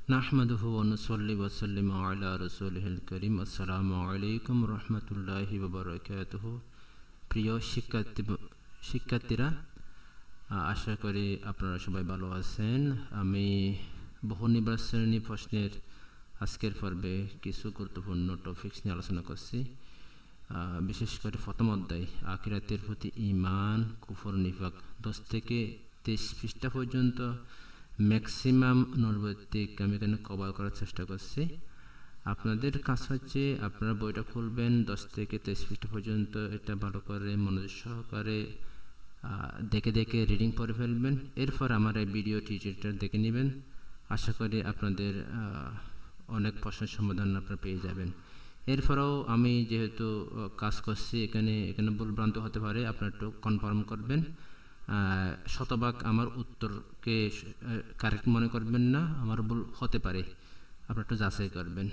নাহমাদুহু ওয়া নুসাল্লি ওয়া সাল্লিমু আলা রাসূলিহিল কারীম। আসসালামু আলাইকুম ওয়া রাহমাতুল্লাহি ওয়া বারাকাতুহু। প্রিয় শিক্ষার্থীরা, আশা করি আপনারা সবাই ভালো আছেন। আমি বহুনির্বাচনী প্রশ্নের আজকের পর্বে কিছু গুরুত্বপূর্ণ টপিকস নিয়ে আলোচনা করছি। বিশেষ করে প্রথম অধ্যায় আখিরাতের প্রতি ঈমান, কুফর, নিফাক 10 থেকে 23 পৃষ্ঠা পর্যন্ত ম্যাক্সিমাম নৈর্ব্যক্তিক আমি এখানে কভার করার চেষ্টা করছি। আপনাদের কাজ হচ্ছে আপনারা বইটা খুলবেন 10 থেকে 23 পৃষ্ঠা পর্যন্ত, এটা ভালো করে মনোযোগ সহকারে দেখে দেখে রিডিং করে ফেলবেন। এরপর আমার এই ভিডিও টিউটোরিয়ালটা দেখে নেবেন। আশা করি আপনাদের অনেক প্রশ্নের সমাধান আপনারা পেয়ে যাবেন। এরপরেও আমি যেহেতু কাজ করছি, এখানে ভুলভ্রান্ত হতে পারে, আপনারা একটু কনফার্ম করবেন। শতভাগ আমার উত্তরকে কারেক্ট মনে করবেন না, আমার ভুল হতে পারে, আপনারা একটু যাচাই করবেন।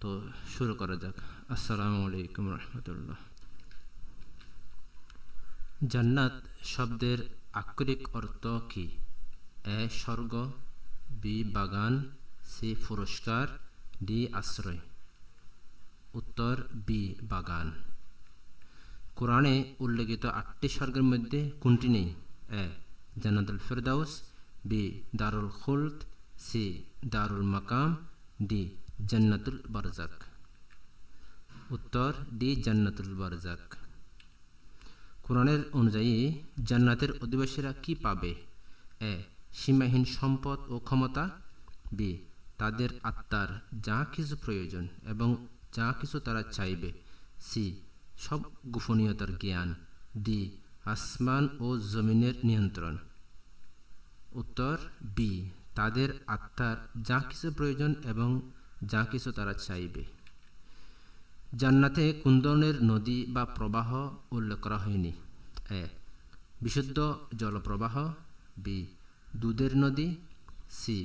তো শুরু করা যাক। আসসালামু আলাইকুম রহমতুল্লাহ। জান্নাত শব্দের আক্ষরিক অর্থ কি? এ স্বর্গ, বি বাগান, সি পুরস্কার, ডি আশ্রয়। উত্তর বি বাগান। কোরআনে উল্লেখিত 8টি স্বর্গের মধ্যে কোনটি নেই? এ জান্নাতুল ফিরদাউস, বি দারুল খুলদ, সি দারুল মাকাম, ডি জান্নাতুল বারজাক। উত্তর ডি জান্নাতুল বারজাক। কোরআনের অনুযায়ী জান্নাতের অধিবাসীরা কি পাবে? এ সীমাহীন সম্পদ ও ক্ষমতা, বি তাদের আত্মার যা কিছু প্রয়োজন এবং যা কিছু তারা চাইবে, সি সব গোপনীয়তার জ্ঞান, ডি আসমান ও জমিনের নিয়ন্ত্রণ। উত্তর বি তাদের আত্মার যা কিছু প্রয়োজন এবং যা কিছু তারা চাইবে। জান্নাতে কোন ধরনের নদী বা প্রবাহ উল্লেখ করা হয়নি? এ বিশুদ্ধ জলপ্রবাহ, বি দুধের নদী, সি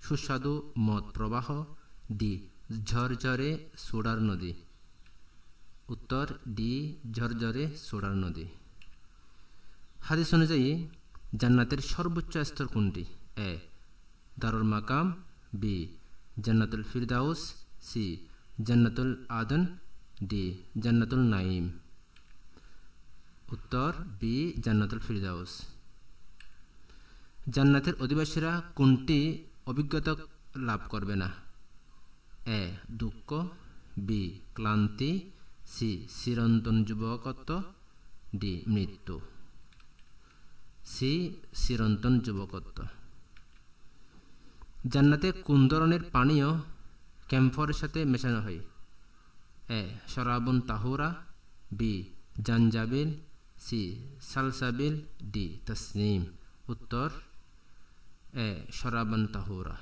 সুস্বাদু মদ প্রবাহ, ডি ঝরঝরে সোডার নদী। উত্তর ডি ঝরঝরে সোডার নদী। হাদিস অনুযায়ী জান্নাতের সর্বোচ্চ স্তর কোনটি? এ দারুল মাকাম, বি জান্নাতুল ফিরদাউস, সি জান্নাতুল আদন, ডি জান্নাতুল নাঈম। উত্তর বি জান্নাতুল ফিরদাউস। জান্নাতের অধিবাসীরা কোনটি অভিজ্ঞতা লাভ করবে না? এ দুঃখ, বি ক্লান্তি, সি চিরন্তন যুবকত্ব, ডি মৃত্যু। সি চিরন্তন যুবকত্ব। জান্নাতে কোন ধরনের পানীয় ক্যাম্ফরের সাথে মেশানো হয়? এ শরাবুন তাহুরা, বি জানজাবিল, সি সালসাবিল, ডি তসনিম। উত্তর এ শরাবুন তাহুরা।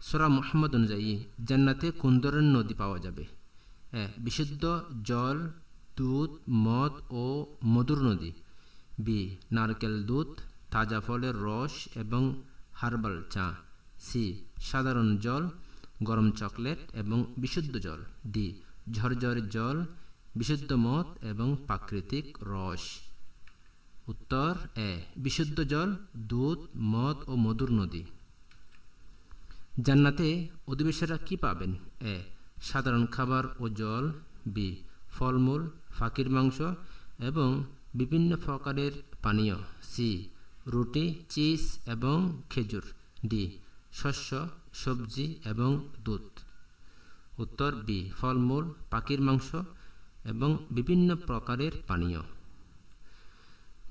সূরা মুহাম্মদ অনুযায়ী জান্নাতে কোন ধরনের নদী পাওয়া যাবে? এ বিশুদ্ধ জল, দুধ, মদ ও মধুর নদী, বি নারকেল দুধ, তাজা ফলের রস এবং হার্বাল চা, সি সাধারণ জল, গরম চকলেট এবং বিশুদ্ধ জল, ডি ঝরঝরে জল, বিশুদ্ধ মদ এবং প্রাকৃতিক রস। উত্তর এ বিশুদ্ধ জল, দুধ, মদ ও মধুর নদী। জান্নাতে অধিবাসীরা কি পাবেন? এ সাধারণ খাবার ও জল, বি ফলমূল, পাখির মাংস এবং বিভিন্ন প্রকারের পানীয়, সি রুটি, চিজ এবং খেজুর, ডি শস্য, সবজি এবং দুধ। উত্তর বি ফলমূল, পাখির মাংস এবং বিভিন্ন প্রকারের পানীয়।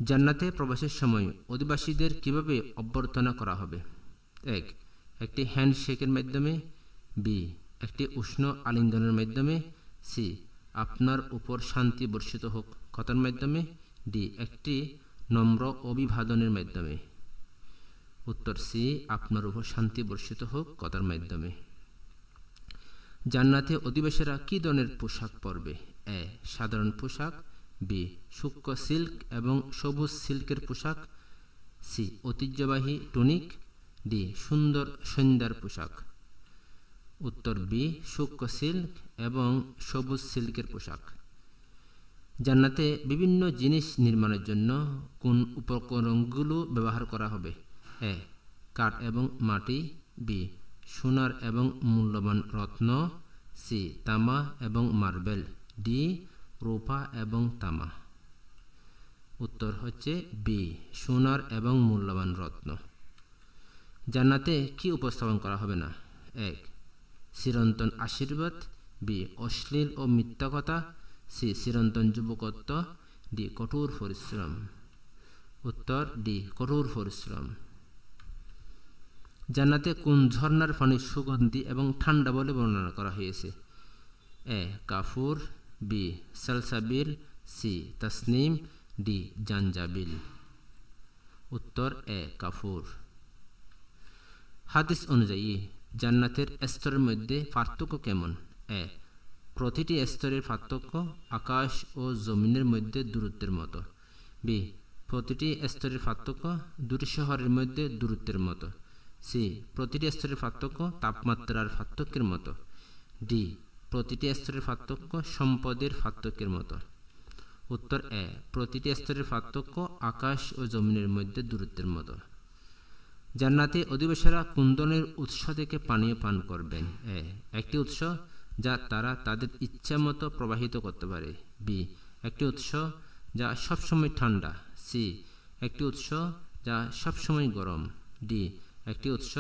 জান্নাতে প্রবেশের সময় অধিবাসীদের কিভাবে অভ্যর্থনা করা হবে? এক একটি হ্যান্ডশেকের মাধ্যমে, বি একটি উষ্ণ আলিঙ্গনের মাধ্যমে, সি আপনার উপর শান্তি বর্ষিত হোক কথার মাধ্যমে, ডি একটি নম্র অভিবাদনের মাধ্যমে। উত্তর সি আপনার উপর শান্তি বর্ষিত হোক কথার মাধ্যমে। জান্নাতে অধিবাসীরা কি ধরনের পোশাক পরবে? এ সাধারণ পোশাক, বি সূক্ষ্ম সিল্ক এবং সবুজ সিল্কের পোশাক, সি ঐতিহ্যবাহী টুনিক, ডি সুন্দর সন্ধ্যার পোশাক। উত্তর বি সূক্ষ্ম সিল্ক এবং সবুজ সিল্কের পোশাক। জান্নাতে বিভিন্ন জিনিস নির্মাণের জন্য কোন উপকরণগুলো ব্যবহার করা হবে? এ কাঠ এবং মাটি, বি সোনার এবং মূল্যবান রত্ন, সি তামা এবং মার্বেল, ডি রূপা এবং তামা। উত্তর হচ্ছে বি সোনার এবং মূল্যবান রত্ন। জান্নাতে কি উপস্থাপন করা হবে না? এক চিরন্তন আশীর্বাদ, বি অশ্লীল ও মিথ্যা কথা, সি চিরন্তন যুবকত্ব, ডি কঠোর পরিশ্রম। উত্তর ডি কঠোর পরিশ্রম। জান্নাতে কোন ঝর্ণার পানি সুগন্ধি এবং ঠান্ডা বলে বর্ণনা করা হয়েছে? এ কাফুর, বি সালসাবিল, সি তাসনিম, ডি জাঞ্জাবিল। উত্তর এ কাফুর। হাদিস অনুযায়ী জান্নাতের স্তরের মধ্যে পার্থক্য কেমন? এ প্রতিটি স্তরের পার্থক্য আকাশ ও জমিনের মধ্যে দূরত্বের মতো, বি প্রতিটি স্তরের পার্থক্য দুটি শহরের মধ্যে দূরত্বের মতো, সি প্রতিটি স্তরের পার্থক্য তাপমাত্রার পার্থক্যের মতো, ডি প্রতিটি স্তরের পার্থক্য সম্পদের পার্থক্যের মতো। উত্তর এ প্রতিটি স্তরের পার্থক্য আকাশ ও জমিনের মধ্যে দূরত্বের মতো। জান্নাতে অধিবাসীরা কোন ধরনের উৎস থেকে পানীয় পান করবেন? এ একটি উৎস যা তারা তাদের ইচ্ছা মতো প্রবাহিত করতে পারে, বি একটি উৎস যা সবসময় ঠান্ডা, সি একটি উৎস যা সবসময় গরম, ডি একটি উৎস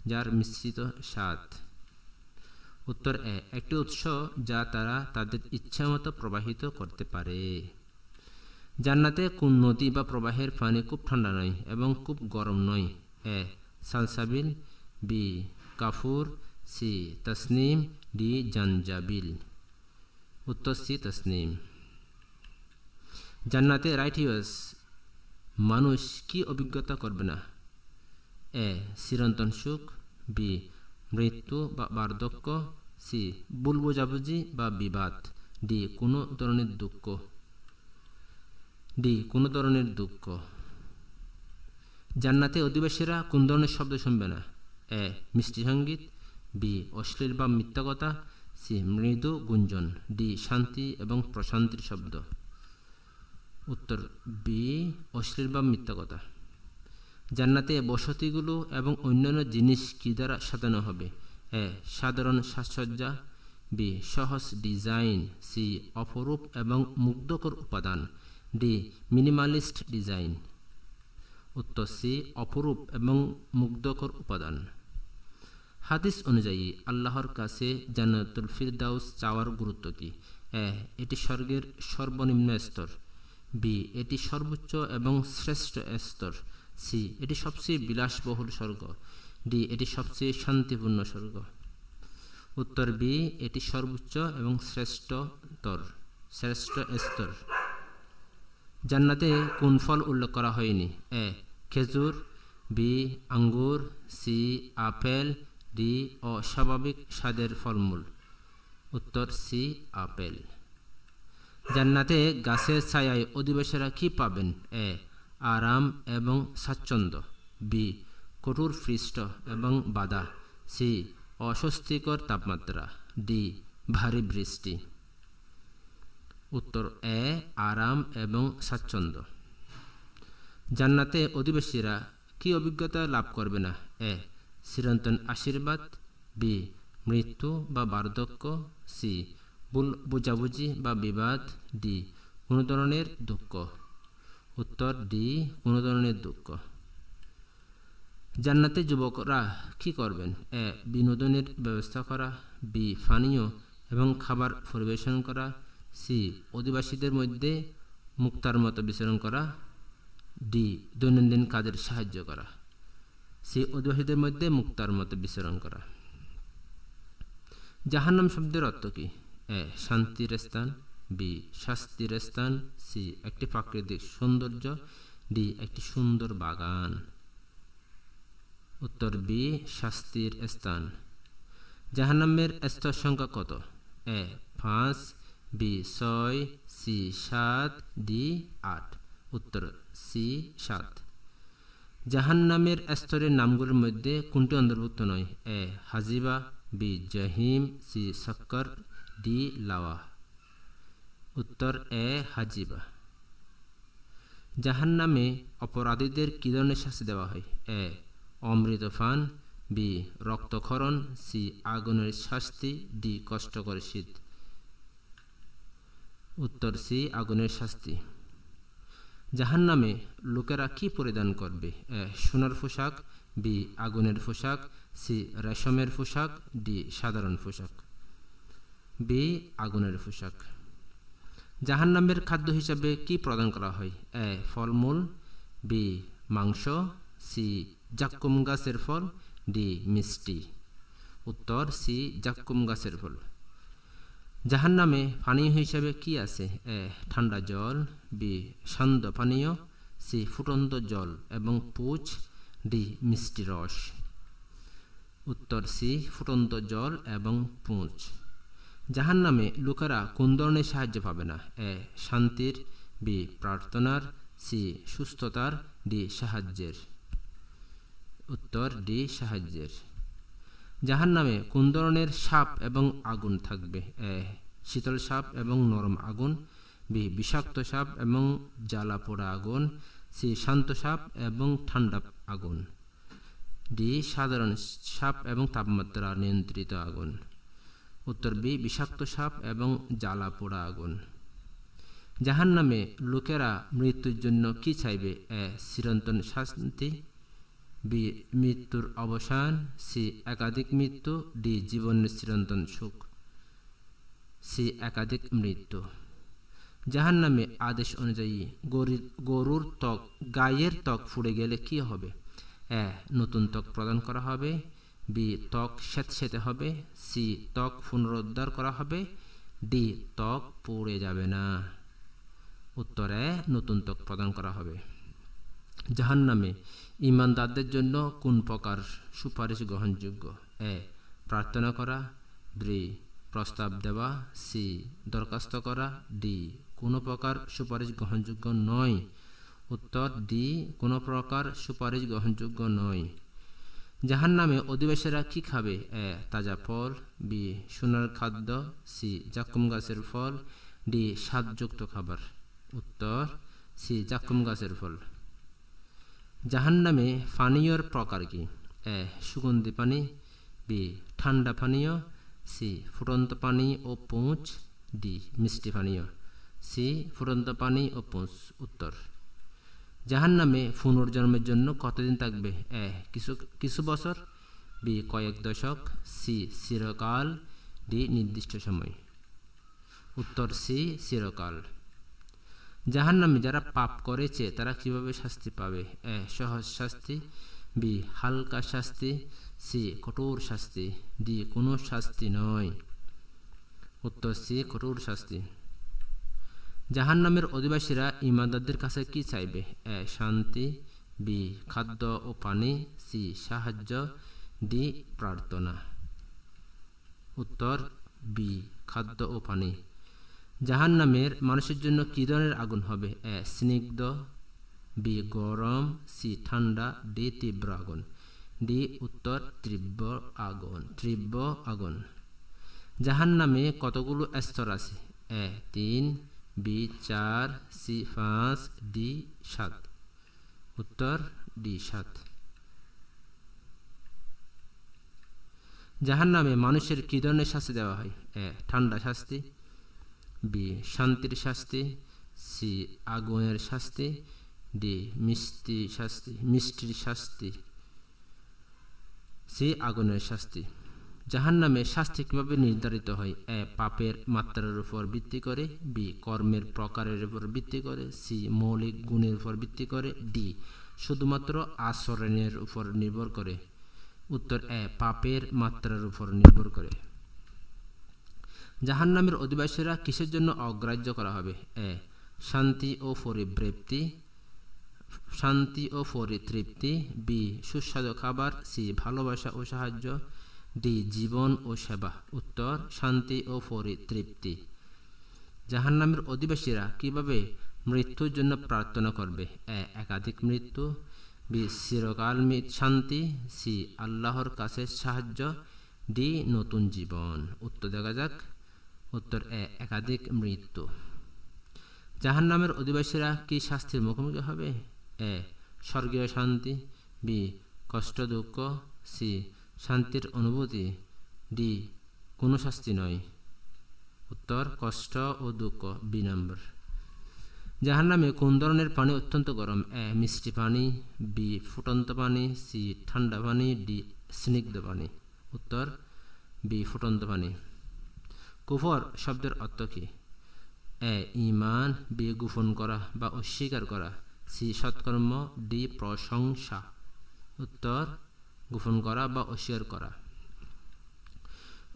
যার মিশ্রিত স্বাদ। উত্তর এ একটি উৎস যা তারা তাদের ইচ্ছা মতো প্রবাহিত করতে পারে। জান্নাতে কোন নদী বা প্রবাহের পানি খুব ঠান্ডা নয় এবং খুব গরম নয়? এ সালসাবিল, বি কাফুর, সি তাসনিম, ডি জাঞ্জাবিল। উত্তর সি তাসনিম। জান্নাতে রাইটিয়াস মানুষ কি অভিজ্ঞতা করবে না? এ চিরন্তন সুখ, বি মৃত্যু বা বার্ধক্য, সি ভুল বোঝাবুঝি বা বিবাদ, ডি কোনো ধরনের দুঃখ। ডি কোনো ধরনের দুঃখ। জান্নাতে অধিবাসীরা কোন ধরনের শব্দ শুনবে না? এ মিষ্টি সঙ্গীত, বি অশ্লীল বা মিথ্যা কথা, সি মৃদু গুঞ্জন, ডি শান্তি এবং প্রশান্তির শব্দ। উত্তর বি অশ্লীল বা মিথ্যা কথা। জান্নাতে বসতিগুলো এবং অন্যান্য জিনিস কি দ্বারা সাজানো হবে? এ সাধারণ সাজসজ্জা, বি সহজ ডিজাইন, সি অপরূপ এবং মুগ্ধকর উপাদান, ডি মিনিমালিস্ট ডিজাইন। উত্তর সি অপরূপ এবং মুগ্ধকর উপাদান। হাদিস অনুযায়ী আল্লাহর কাছে জান্নাতুল ফিরদাউস চাওয়ার গুরুত্ব কি? এ এটি স্বর্গের সর্বনিম্ন স্তর, বি এটি সর্বোচ্চ এবং শ্রেষ্ঠ স্তর, সি এটি সবচেয়ে বিলাসবহুল স্বর্গ, ডি এটি সবচেয়ে শান্তিপূর্ণ স্বর্গ। উত্তর বি এটি সর্বোচ্চ এবং শ্রেষ্ঠ স্তর। জান্নাতে কোন ফল উল্লেখ করা হয়নি? এ খেজুর, বি আঙ্গুর, সি আপেল, ডি অস্বাভাবিক স্বাদের ফলমূল। উত্তর সি আপেল। জান্নাতে গাছের ছায়ায় অধিবাসীরা কি পাবেন? এ আরাম এবং স্বাচ্ছন্দ্য, বি কঠোর পৃষ্ঠ এবং বাধা, সি অস্বস্তিকর তাপমাত্রা, ডি ভারী বৃষ্টি। উত্তর এ আরাম এবং স্বাচ্ছন্দ্য। জান্নাতে অধিবাসীরা কি অভিজ্ঞতা লাভ করবে না? এ চিরন্তন আশীর্বাদ, বি মৃত্যু বা বার্ধক্য, সি ভুল বোঝাবুঝি বা বিবাদ, ডি কোনো ধরনের দুঃখ। উত্তর ডি কোনো ধরনের দুঃখ। জান্নাতে যুবকরা কি করবেন? এ বিনোদনের ব্যবস্থা করা, বি পানীয় এবং খাবার পরিবেশন করা, সি অধিবাসীদের মধ্যে মুক্তার মতো বিচরণ করা, ডি দৈনন্দিন কাজের সাহায্য করা, সি অধিবাসীদের মধ্যে মুক্তার মতো বিচরণ করা। জাহান্নাম শব্দের অর্থ কি? এ শান্তির স্থান, বি শাস্তির স্থান, সি একটি প্রাকৃতিক সৌন্দর্য, ডি একটি সুন্দর বাগান। উত্তর বি শাস্তির স্থান। জাহান্নামের স্তর সংখ্যা কত? এ 5, বি 6, সি 7, ডি 8। উত্তর সি 7। জাহান্নামের স্তরের নামগুলোর মধ্যে কোনটি অন্তর্ভুক্ত নয়? এ হাজিবা, বি জাহিম, সি সাক্কর, ডি লাওয়া। উত্তর এ হাজিবা। জাহান্নামে অপরাধীদের কি ধরনের শাস্তি দেওয়া হয়? এ অমৃতপান, বি রক্তক্ষরণ, সি আগুনের শাস্তি, ডি কষ্টকর শীত। উত্তর সি আগুনের শাস্তি। জাহান্নামে লোকেরা কি পরিধান করবে? এ সোনার পোশাক, বি আগুনের পোশাক, সি রেশমের পোশাক, ডি সাধারণ পোশাক। বি আগুনের পোশাক। জাহান্নামের খাদ্য হিসাবে কি প্রদান করা হয়? এ ফলমূল, বি মাংস, সি জাক্কুম গাছের ফল, ডি মিষ্টি। উত্তর সি জাক্কুম গাছের ফল। জাহান্নামে পানীয় হিসাবে কি আছে? এ ঠান্ডা জল, বি শান্ত পানীয়, সি ফুটন্ত জল এবং পুঁজ, ডি মিষ্টি রস। উত্তর সি ফুটন্ত জল এবং পুঁজ। জাহান্নামে লোকেরা কোন ধরনের সাহায্য পাবে না? এ শান্তির, বি প্রার্থনার, সি সুস্থতার, ডি সাহায্যের। উত্তর ডি সাহায্যের। জাহান্নামে কোন ধরনের সাপ এবং আগুন থাকবে? এ শীতল সাপ এবং নরম আগুন, বি বিষাক্ত সাপ এবং জ্বালা পোড়া আগুন, সি শান্ত সাপ এবং ঠান্ডা আগুন, ডি সাধারণ সাপ এবং তাপমাত্রা নিয়ন্ত্রিত আগুন। উত্তর বি বিষাক্ত সাপ এবং জ্বালা পোড়া আগুন। জাহান্নামে লোকেরা মৃত্যুর জন্য কি চাইবে? এ চিরন্তন শান্তি, বি মৃত্যুর অবসান, সি একাধিক মৃত্যু, ডি জীবনের চিরন্তন সুখ। সি একাধিক মৃত্যু। জাহান্নামে আদেশ অনুযায়ী গরুর ত্বক, গায়ের ত্বক পুড়ে গেলে কি হবে? এ নতুন ত্বক প্রদান করা হবে, বি ত্বক স্যাঁতসেঁতে হবে, সি ত্বক পুনরুদ্ধার করা হবে, ডি ত্বক পুড়ে যাবে না। উত্তরে নতুন ত্বক প্রদান করা হবে। জাহান্নামে ঈমানদারদের জন্য কোন প্রকার সুপারিশ গ্রহণযোগ্য? এ প্রার্থনা করা, বি প্রস্তাব দেওয়া, সি দরখাস্ত করা, ডি কোনো প্রকার সুপারিশ গ্রহণযোগ্য নয়। উত্তর ডি কোনো প্রকার সুপারিশ গ্রহণযোগ্য নয়। জাহান্নামে অধিবাসীরা কি খাবে? এ তাজা ফল, বি সোনার খাদ্য, সি জাক্কুম গাছের ফল, ডি স্বাদযুক্ত খাবার। উত্তর সি জাক্কুম গাছের ফল। জাহান্নামে পানীয়র প্রকার কি? এ সুগন্ধি পানি, বি ঠান্ডা পানীয়, সি ফুটন্ত পানি ও পুঁজ, ডি মিষ্টি পানীয়, সি ফুটন্ত পানি ও পুঁজ। উত্তর। জাহান্নামে পুনর্জন্মের জন্য কতদিন থাকবে? এ কিছু বছর, বি কয়েক দশক, সি চিরকাল, ডি নির্দিষ্ট সময়। উত্তর সি চিরকাল। জাহান্নামে যারা পাপ করেছে তারা কিভাবে শাস্তি পাবে? এ সহজ শাস্তি, বি হালকা শাস্তি, সি কঠোর শাস্তি, ডি কোনো শাস্তি নয়। উত্তর সি কঠোর শাস্তি। জাহান্নামের অধিবাসীরা ঈমানদারদের কাছে কি চাইবে? এ শান্তি, বি খাদ্য ও পানি, সি সাহায্য, ডি প্রার্থনা। উত্তর বি খাদ্য ও পানি। জাহান্নামের মানুষের জন্য কি ধরনের আগুন হবে? এ স্নিগ্ধ, বি গরম, সি ঠান্ডা, ডি তীব্র আগুন, ডি উত্তর তীব্র আগুন। তীব্র আগুন। জাহান্নামে কতগুলো স্তর আছে? এ 3, বি 4, সি 5, ডি 7। উত্তর ডি 7। জাহান্নামে মানুষের কি ধরনের শাস্তি দেওয়া হয়? এ ঠান্ডা শাস্তি, বি শান্তির শাস্তি, সি আগুনের শাস্তি, ডি মিষ্টির শাস্তি, সি আগুনের শাস্তি। জাহান্নামে শাস্তি কিভাবে নির্ধারিত হয়? এ পাপের মাত্রার উপর ভিত্তি করে, বি কর্মের প্রকারের উপর ভিত্তি করে, সি মৌলিক গুণের উপর ভিত্তি করে, ডি শুধুমাত্র আচরণের উপর নির্ভর করে। উত্তর এ পাপের মাত্রার উপর নির্ভর করে। জাহান্নামের অধিবাসীরা কিসের জন্য অগ্রাহ্য করা হবে? এ শান্তি ও পরিতৃপ্তি, বি সুস্বাদু খাবার, সি ভালোবাসা ও সাহায্য, ডি জীবন ও সেবা। উত্তর শান্তি ও পরিতৃপ্তি। জাহান্নামের অধিবাসীরা কিভাবে মৃত্যুর জন্য প্রার্থনা করবে? এ একাধিক মৃত্যু, বি চিরকাল শান্তি, সি আল্লাহর কাছে সাহায্য, ডি নতুন জীবন। উত্তর দেখা যাক। উত্তর এ একাধিক মৃত্যু। জাহান্নামের অধিবাসীরা কি শাস্তির মুখোমুখি হবে? এ স্বর্গীয় শান্তি, বি কষ্ট দুঃখ, সি শান্তির অনুভূতি, ডি কোনো শাস্তি নয়। উত্তর কষ্ট ও দুঃখ, বি নম্বর। জাহান্নামে কোন ধরনের পানি অত্যন্ত গরম? এ মিষ্টি পানি, বি ফুটন্ত পানি, সি ঠান্ডা পানি, ডি স্নিগ্ধ পানি। উত্তর বি ফুটন্ত পানি। কুফর শব্দের অর্থ কী? এ ঈমান, বি গোপন করা বা অস্বীকার করা, সি সৎকর্ম, ডি প্রশংসা। উত্তর গোপন করা বা অস্বীকার করা।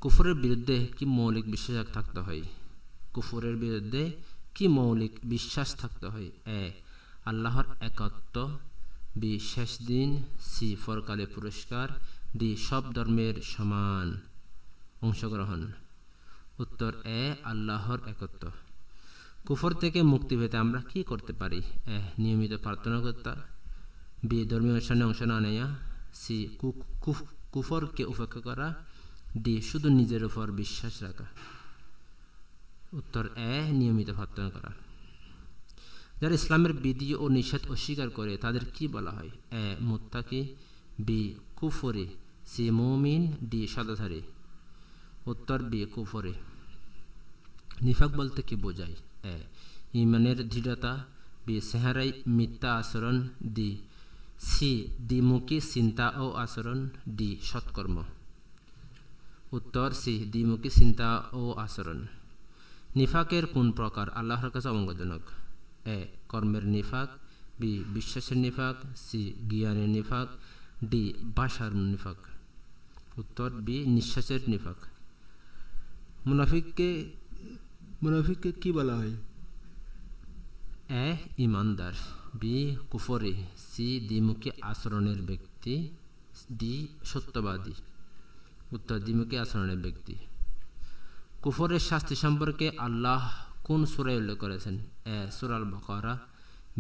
কুফরের বিরুদ্ধে কি মৌলিক বিশ্বাস থাকতে হয়? কুফরের বিরুদ্ধে কি মৌলিক বিশ্বাস থাকতে হয়? এ আল্লাহর একত্ব, বি শেষ দিন, সি পরকালে পুরস্কার, ডি সব ধর্মের সমান অংশগ্রহণ। উত্তর এ আল্লাহর একত্ব। কুফর থেকে মুক্তি পেতে আমরা কি করতে পারি? এ নিয়মিত প্রার্থনা করতে, বি ধর্মীয় অনুষ্ঠানে অংশ না নেয়া, সি কুফরকে উপেক্ষা করা, ডি শুধু নিজের উপর বিশ্বাস রাখা। উত্তর এ নিয়মিত প্রার্থনা করা। যারা ইসলামের বিধি ও নিষেধ অস্বীকার করে তাদের কি বলা হয়? এ মুত্তাকি, বি কুফরি, সি মুমিন, ডি সদাচারী। উত্তর বি কুফরি। নিফাক বলতে কি বোঝায়? এ ঈমানের দৃঢ়তা, বি চেহারাই মিথ্যা আচরণ, সি দ্বিমুখী চিন্তা ও আচরণ, ডি সৎকর্ম। উত্তর সি দ্বিমুখী চিন্তা ও আচরণ। নিফাকের কোন প্রকার আল্লাহর কাছে অমঙ্গলজনক? এ কর্মের নিফাক, বি বিশ্বাসের নিফাক, সি জ্ঞানের নিফাক, ডি ভাষার নিফাক। উত্তর বি নিঃশ্বাসের নিফাক। মুনাফিককে কি বলা হয়? এ ইমানদার, বি কুফরি, সি দ্বিমুখী আচরণের ব্যক্তি, ডি সত্যবাদী। উত্তর দ্বিমুখী আচরণের ব্যক্তি। কুফরের শাস্তি সম্পর্কে আল্লাহ কোন সূরায় উল্লেখ করেছেন? এ সূরা আল বাকারা,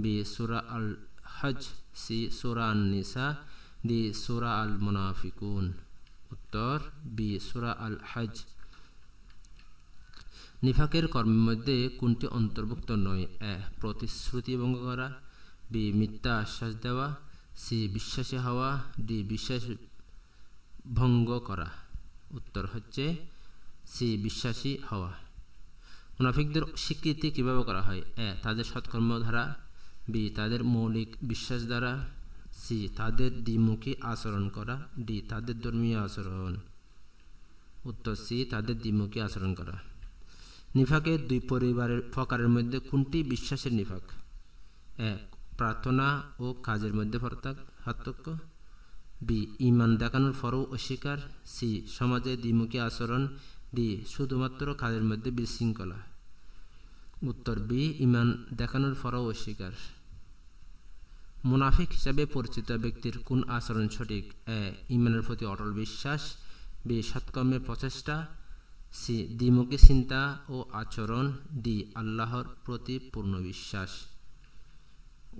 বি সূরা আল হজ, সি সূরা আন নিসা, ডি সূরা আল মুনাফিকুন। উত্তর বি সূরা আল হজ। নিফাকের কর্মের মধ্যে কোনটি অন্তর্ভুক্ত নয়? এ প্রতিশ্রুতি ভঙ্গ করা, বি মিথ্যা আশ্বাস দেওয়া, সি বিশ্বাসী হওয়া, ডি বিশ্বাস ভঙ্গ করা। উত্তর হচ্ছে সি বিশ্বাসী হওয়া। মুনাফিকদের স্বীকৃতি কিভাবে করা হয়? এ তাদের সৎকর্ম দ্বারা, বি তাদের মৌলিক বিশ্বাস দ্বারা, সি তাদের দ্বিমুখী আচরণ করা, ডি তাদের ধর্মীয় আচরণ। উত্তর সি তাদের দ্বিমুখী আচরণ করা। নিফাকের দুই প্রকারের মধ্যে কোনটি বিশ্বাসের নিফাক? এ প্রার্থনা ও কাজের মধ্যে পার্থক্য, বি ঈমান দেখানোর পরও অস্বীকার, সি সমাজে দ্বিমুখী আচরণ, ডি শুধুমাত্র কাজের মধ্যে বিশৃঙ্খলা। উত্তর বি ঈমান দেখানোর পরও অস্বীকার। মুনাফিক হিসাবে পরিচিত ব্যক্তির কোন আচরণ সঠিক? এ ঈমানের প্রতি অটল বিশ্বাস, বি সৎকর্মের প্রচেষ্টা, সি দ্বিমুখী চিন্তা ও আচরণ, ডি আল্লাহর প্রতি পূর্ণ বিশ্বাস।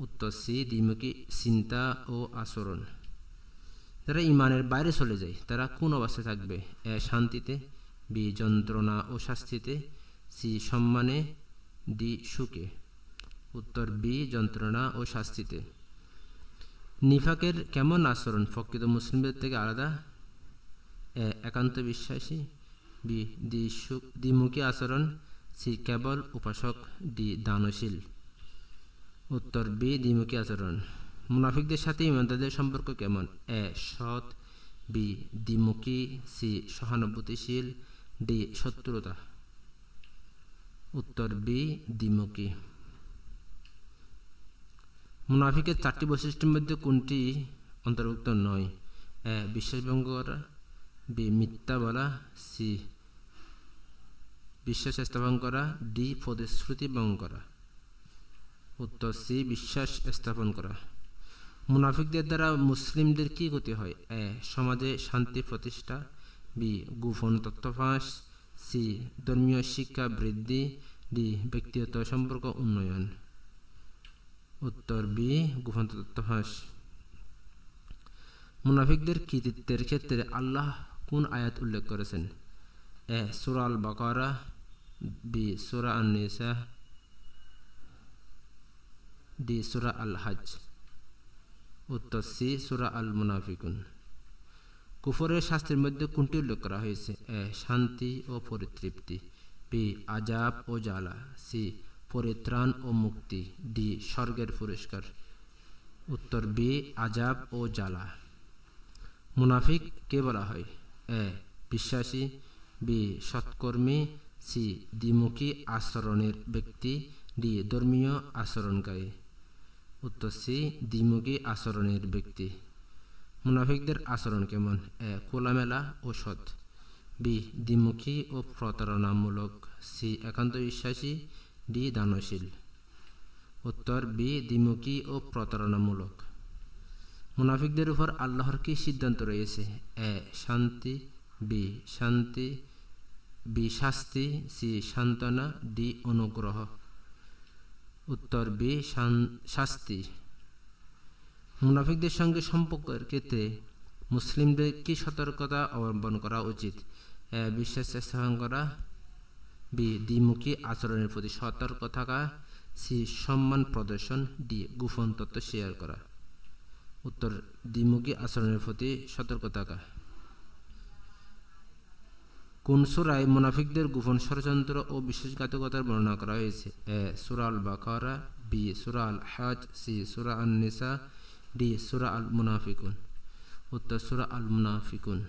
উত্তর সি দ্বিমুখী চিন্তা ও আচরণ। যারা ঈমানের বাইরে চলে যায় তারা কোন অবস্থায় থাকবে? এ শান্তিতে, বি যন্ত্রণা ও শাস্তিতে, সি সম্মানে, ডি সুখে। উত্তর বি যন্ত্রণা ও শাস্তিতে। নিফাকের কেমন আচরণ প্রকৃত মুসলিমদের থেকে আলাদা? এ একান্ত বিশ্বাসী, বি দ্বিমুখী আচরণ, সি কেবল উপাসক, ডি দানশীল। উত্তর বি দ্বিমুখী আচরণ। মুনাফিকদের সাথে ঈমানদারদের সম্পর্ক কেমন? এ সৎ, বি দ্বিমুখী, সি সহানুভূতিশীল, ডি শত্রুতা। উত্তর বি দ্বিমুখী। মুনাফিকের চারটি বৈশিষ্ট্যের মধ্যে কোনটি অন্তর্ভুক্ত নয়? এ বিশ্বাস ভঙ্গ করা, বি মিথ্যা বলা, সি বিশ্বাস স্থাপন করা, ডি প্রতিশ্রুতি ভঙ্গ করা। উত্তর সি বিশ্বাস স্থাপন করা। মুনাফিকদের দ্বারা মুসলিমদের কি ক্ষতি হয়? এ সমাজে শান্তি প্রতিষ্ঠা, বি গোপন তথ্য ফাঁস, সি ধর্মীয় শিক্ষা বৃদ্ধি, ডি ব্যক্তিগত সম্পর্ক উন্নয়ন। উত্তর বি গোপন তথ্য ফাঁস। মুনাফিকদের কৃতিত্বের ক্ষেত্রে আল্লাহ কোন আয়াত উল্লেখ করেছেন? এ সূরা আল বাকারা, বি সূরা আন নিসা, ডি সূরা আল হজ। উত্তর সি সূরা আল মুনাফিকুন। কুফরের শাস্তির মধ্যে কোনটি উল্লেখ করা হয়েছে? এ শান্তি ও পরিতৃপ্তি, বি আযাব ও জ্বালা, সি পরিত্রাণ ও মুক্তি, ডি স্বর্গের পুরস্কার। উত্তর বি আযাব ও জ্বালা। মুনাফিক কে বলা হয়? এ বিশ্বাসী, বি সৎকর্মী, সি দ্বিমুখী আচরণের ব্যক্তি, ডি ধর্মীয় আচরণকারী। উত্তর সি দ্বিমুখী আচরণের ব্যক্তি। মুনাফিকদের আচরণ কেমন? এ খোলামেলা ও সৎ, বি দ্বিমুখী ও প্রতারণামূলক, সি একান্ত বিশ্বাসী, ডি দানশীল। উত্তর বি দ্বিমুখী ও প্রতারণামূলক। মুনাফিকদের উপর আল্লাহর কি সিদ্ধান্ত রয়েছে? এ শান্তি, বি শাস্তি, সি সান্ত্বনা, ডি অনুগ্রহ। উত্তর বি শাস্তি। মুনাফিকদের সঙ্গে সম্পর্কের ক্ষেত্রে মুসলিমদের কি সতর্কতা অবলম্বন করা উচিত? এ বিশ্বাস স্থাপন করা, বি দ্বিমুখী আচরণের প্রতি সতর্ক থাকা, সি সম্মান প্রদর্শন, ডি গোপন তথ্য শেয়ার করা। উত্তর দ্বিমুখী আচরণের প্রতি সতর্ক থাকা। কোন সূরায় মুনাফিকদের গোপন ষড়যন্ত্র ও বিশ্বাসঘাতকতার বর্ণনা করা হয়েছে? এ সূরা আল বাকারা, বি সূরা আল হজ, সি সূরা আন নিসা, ডি সূরা আল মুনাফিকুন। উত্তর সূরা আল মুনাফিকুন।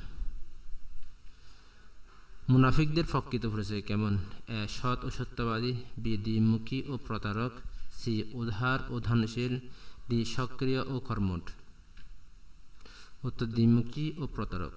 মুনাফিকদের প্রকৃত পরিচয় কেমন? এ সৎ ও সত্যবাদী, বি দ্বিমুখী ও প্রতারক, সি উদার ও দানশীল, ডি সক্রিয় ও কর্মঠ। উত্তর দ্বিমুখী ও প্রতারক।